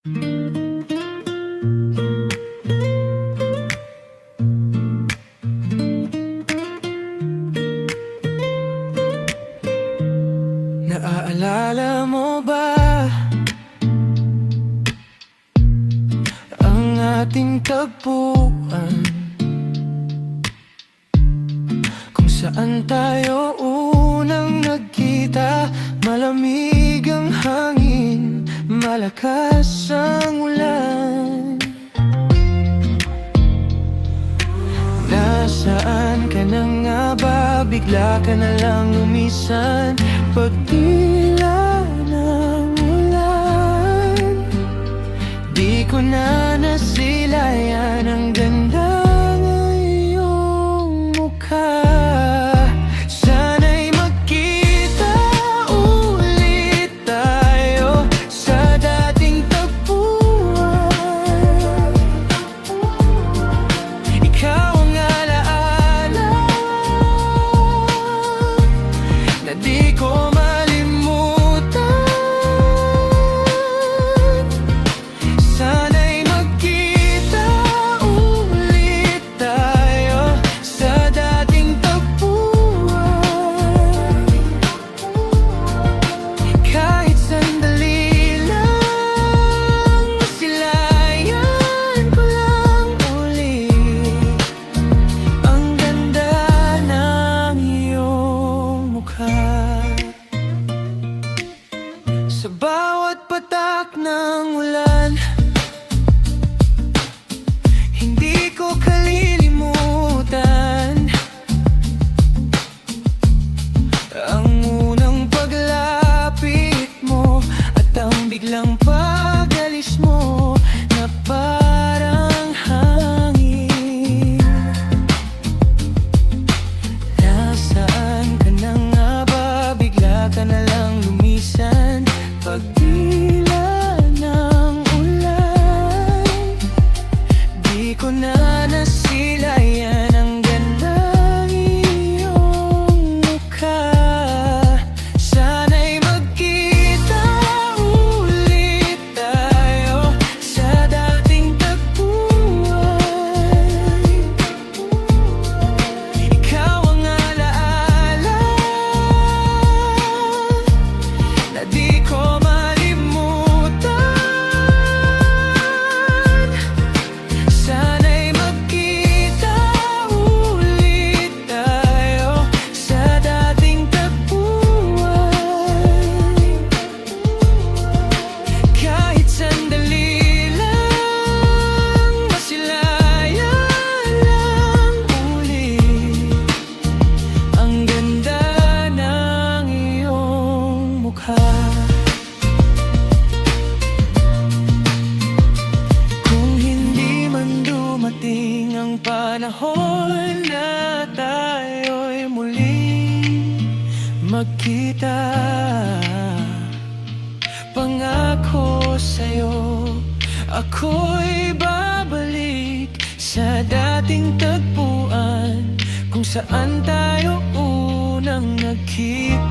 Naaalala mo ba ang ating tagpuan, kung saan tayo unang nagkita? Malamig ang hangin, malakas ang ulan. Nasaan ka na nga ba? Bigla ka na lang lumisan pagtila ng ulan. Di ko na nasilayan ang ganda ng iyong mukha. Sana'y magkita ulit tayo sa dating tagpuan. Ikaw ang alaala na di ko malimutan. Sana'y magkita ulit tayo sa dating tagpuan. Kahit sandali lang, masilayan ko lang ulit ang ganda ng iyong mukha. Sa bawat patak ng ulan, hindi ko kalilimutan ang unang paglapit mo at ang biglang pag-alis mo na parang hangin. Nasaan ka na nga ba? Bigla ka na lang lumisan pagdila ng ulan. Di ko na nasilayan ang ganda ng iyong mukha. Sana'y magkita ulit tayo sa dating tagpuan. Ikaw ang alaala na di ko malimutan. Sana'y magkita ulit tayo sa dating tagpuan. Kahit sandali lang, masilayan lang ulit ang ganda ng iyong mukha. Kung hindi man dumating ang panahon na tayo'y muling magkita, pangako sa'yo, ako'y babalik sa dating tagpuan kung saan tayo unang nagkita.